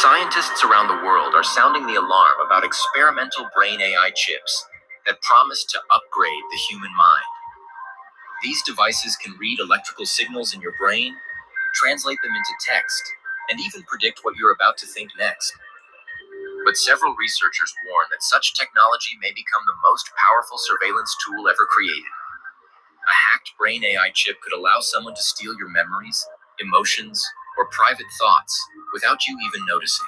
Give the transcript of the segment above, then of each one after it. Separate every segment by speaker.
Speaker 1: Scientists around the world are sounding the alarm about experimental brain AI chips that promise to upgrade the human mind. These devices can read electrical signals in your brain, translate them into text, and even predict what you're about to think next. But several researchers warn that such technology may become the most powerful surveillance tool ever created. A hacked brain AI chip could allow someone to steal your memories, emotions, or private thoughts without you even noticing.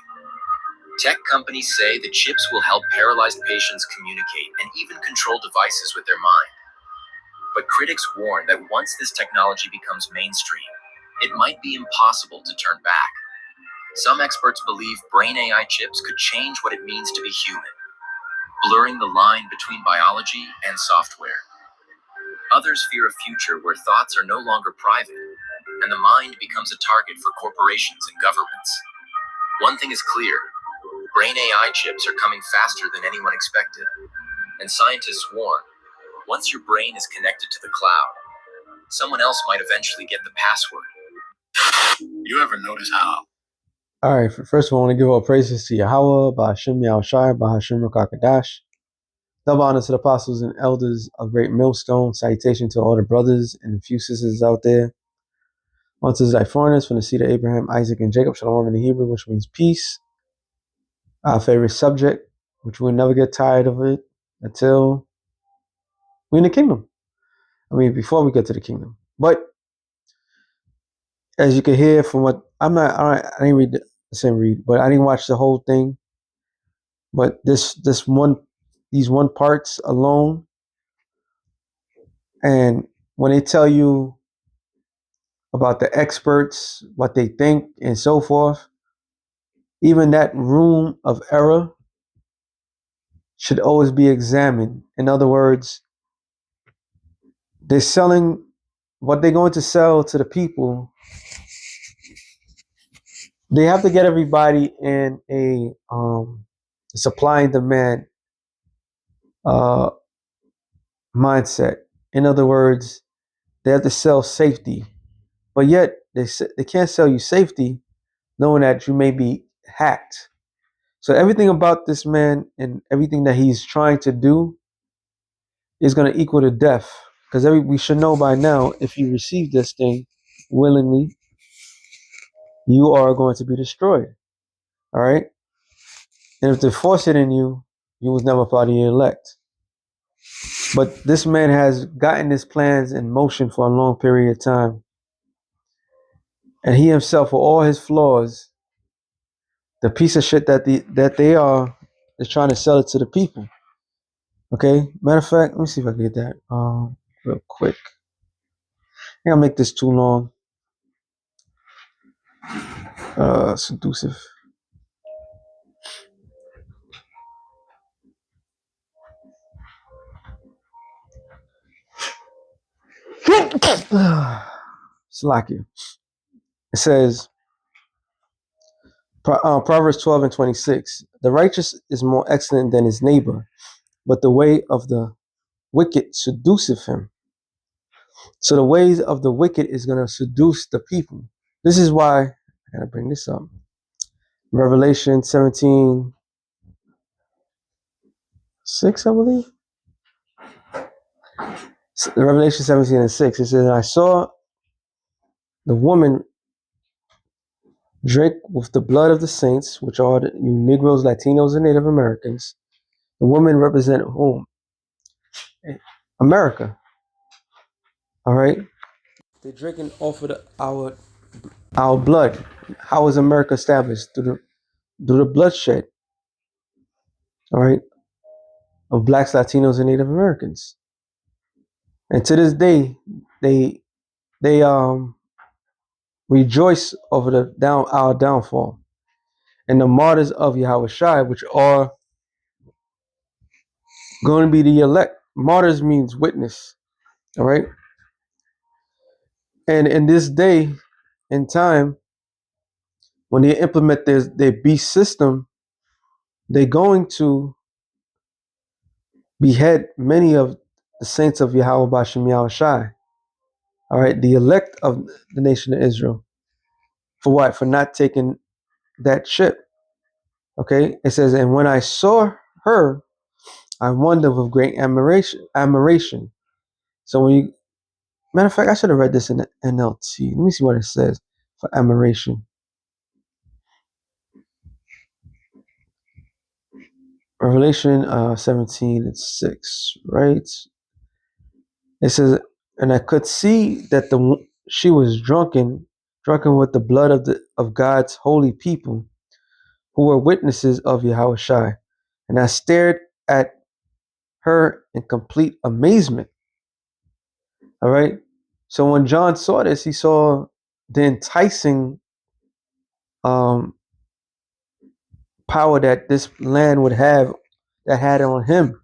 Speaker 1: Tech companies say the chips will help paralyzed patients communicate and even control devices with their mind. But critics warn that once this technology becomes mainstream, it might be impossible to turn back. Some experts believe brain AI chips could change what it means to be human, blurring the line between biology and software. Others fear a future where thoughts are no longer private, and the mind becomes a target for corporations and governments. One thing is clear: brain AI chips are coming faster than anyone expected, and scientists warn, once your brain is connected to the cloud, someone else might eventually get the password. You ever notice how?
Speaker 2: All right, first of all, I want to give all praises to Yahweh, Bahashim Yahushai, Bahashim Rakakadash. Double honor to the apostles and elders of Great Millstone. Salutation to all the brothers and a few sisters out there. Unto the foreigners from the seed of Abraham, Isaac, and Jacob. Shalom in the Hebrew, which means peace. Our favorite subject, which we'll never get tired of it until we're in the kingdom. I mean, before we get to the kingdom. But as you can hear from what I didn't read the same read, but I didn't watch the whole thing. But these one parts alone, and when they tell you about the experts, what they think, and so forth, even that room of error should always be examined. In other words, they're selling what they're going to sell to the people. They have to get everybody in a supply and demand mindset. In other words, they have to sell safety, but yet they can't sell you safety knowing that you may be hacked. So everything about this man and everything that he's trying to do is going to equal to death. Because we should know by now, if you receive this thing willingly, you are going to be destroyed. All right? And if they force it in you, you was never part of the elect. But this man has gotten his plans in motion for a long period of time. And he himself, with all his flaws, the piece of shit that they are, is trying to sell it to the people. Okay? Matter of fact, let me see if I can get that real quick. I think I'll make this too long. Seductive. Slakia. It says, Proverbs 12 and 26. The righteous is more excellent than his neighbor, but the way of the wicked seduceth him. So the ways of the wicked is going to seduce the people. This is why, I got to bring this up. Revelation 17:6, I believe. Revelation 17:6. It says, I saw the woman drink with the blood of the saints, which are you Negroes, Latinos, and Native Americans. The women represent whom? America. All right. They're drinking off of our blood. How is America established? Through the bloodshed. All right. Of blacks, Latinos, and Native Americans. And to this day, they rejoice over our downfall. And the martyrs of Yahweh Shai, which are going to be the elect. Martyrs means witness. All right. And in this day and time, when they implement their beast system, they're going to behead many of the saints of Yahweh Bashem Yahushai. All right, the elect of the nation of Israel. For what? For not taking that chip. Okay, it says, and when I saw her, I wondered with great admiration. So when you, matter of fact, I should have read this in the NLT. Let me see what it says for admiration. Revelation 17 and 6, right? It says, and I could see that she was drunken with the blood of God's holy people, who were witnesses of Yahushua. And I stared at her in complete amazement. All right. So when John saw this, he saw the enticing um, power that this land would have, that had on him.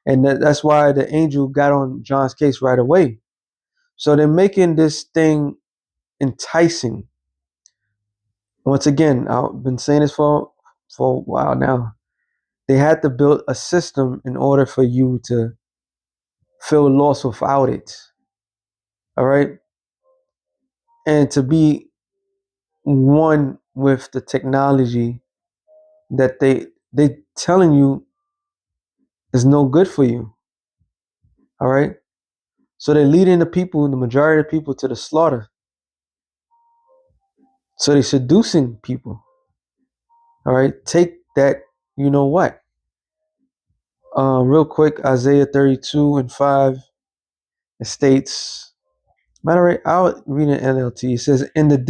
Speaker 2: And that's why the angel got on John's case right away. So they're making this thing enticing. Once again, I've been saying this for a while now. They had to build a system in order for you to feel lost without it. All right. And to be one with the technology that they telling you is no good for you. All right. So they're leading the people, the majority of the people, to the slaughter. So they're seducing people. All right. Take that, you know what? Real quick, Isaiah 32 and 5, it states, matter of fact, I'll read an NLT. It says, in that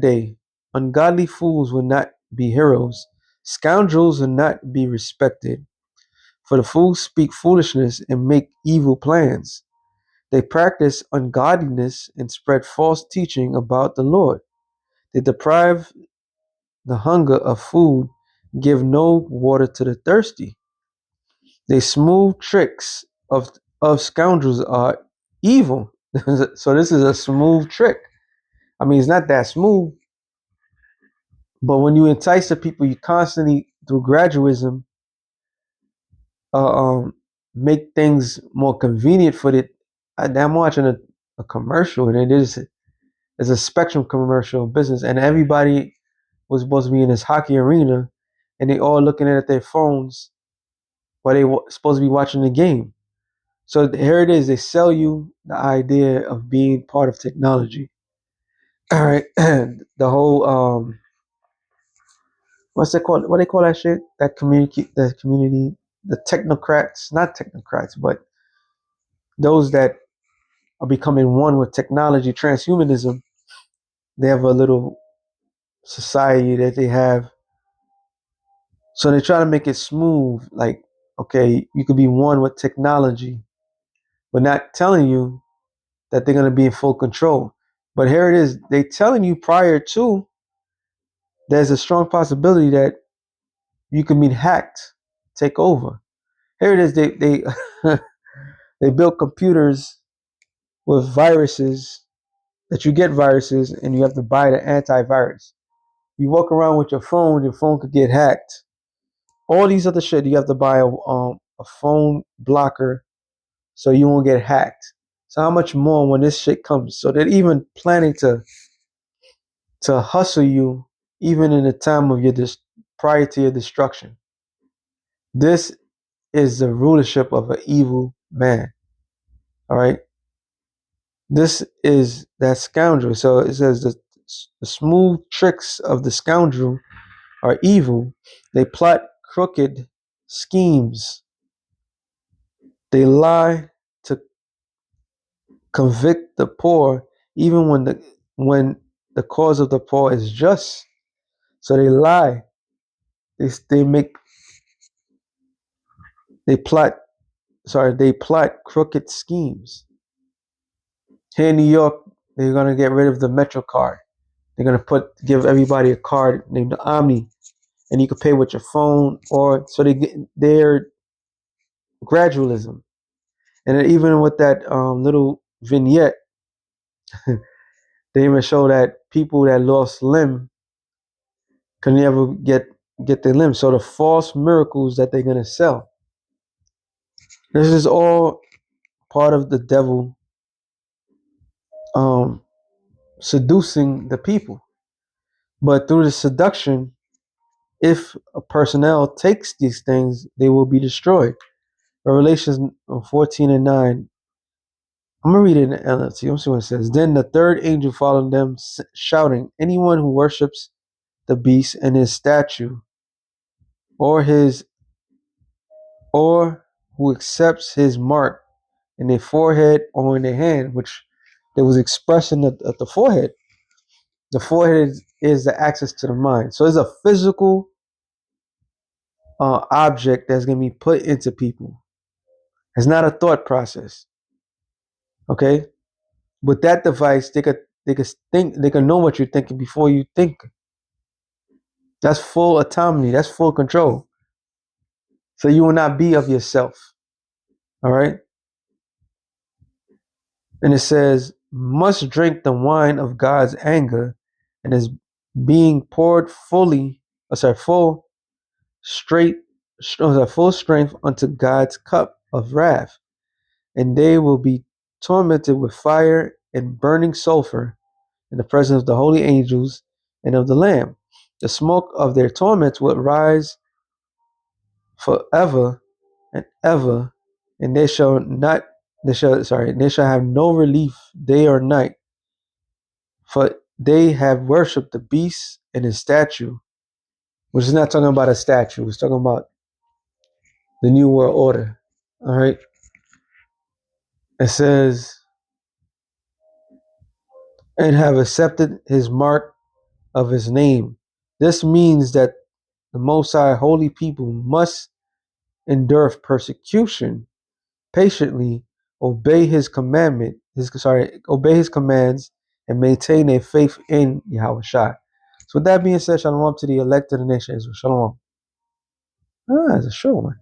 Speaker 2: day, ungodly fools will not be heroes, scoundrels will not be respected. For the fools speak foolishness and make evil plans. They practice ungodliness and spread false teaching about the Lord. They deprive the hunger of food, give no water to the thirsty. They smooth tricks of scoundrels are evil. So this is a smooth trick. I mean, it's not that smooth, but when you entice the people, you constantly, through gradualism, uh, um, make things more convenient for the. I'm watching a commercial, and it's a Spectrum commercial business, and everybody was supposed to be in this hockey arena, and they all looking at their phones while they were supposed to be watching the game. So here it is. They sell you the idea of being part of technology. All right, the whole what's it called? What they call that shit? The community, the technocrats, not technocrats, but those that are becoming one with technology, transhumanism. They have a little society that they have. So they try to make it smooth, like, okay, you could be one with technology, but not telling you that they're going to be in full control. But here it is. They telling you prior to, there's a strong possibility that you can be hacked, take over. Here it is. They they built computers with viruses that you get viruses, and you have to buy the antivirus. You walk around with your phone could get hacked. All these other shit, you have to buy a phone blocker so you won't get hacked. So how much more when this shit comes? So they're even planning to hustle you even in the time of your prior to your destruction. This is the rulership of an evil man. All right. This is that scoundrel. So it says the smooth tricks of the scoundrel are evil. They plot crooked schemes. They lie to convict the poor, even when the cause of the poor is just. So they lie. They make they plot they plot crooked schemes. Here in New York, they're gonna get rid of the Metro card. They're gonna give everybody a card named the Omni, and you can pay with your phone, or so they get their gradualism. And then even with that little vignette, they even show that people that lost limb can never get their limb. So the false miracles that they're gonna sell. This is all part of the devil um, seducing the people. But through the seduction, if a personnel takes these things, they will be destroyed. Revelations 14 and 9. I'm going to read it in the NLT. Let's see what it says. Then the third angel followed them, shouting, anyone who worships the beast and his statue, or his or who accepts his mark in their forehead or in their hand, which there was expression of the forehead. The forehead is the access to the mind. So it's a physical object that's going to be put into people. It's not a thought process. Okay? With that device, they can know what you're thinking before you think. That's full autonomy. That's full control. So you will not be of yourself. All right? And it says, must drink the wine of God's anger and is being poured full full strength unto God's cup of wrath. And they will be tormented with fire and burning sulfur in the presence of the holy angels and of the Lamb. The smoke of their torments will rise forever and ever, and they shall have no relief day or night, for they have worshipped the beast and his statue, which is not talking about a statue, it's talking about the New World Order. All right. It says, and have accepted his mark of his name. This means that the Most High holy people must endure persecution patiently, obey his commands, and maintain their faith in Yahweh Shai. So with that being said, shalom to the elect of the nation Israel. Shalom. Ah, it's a short one.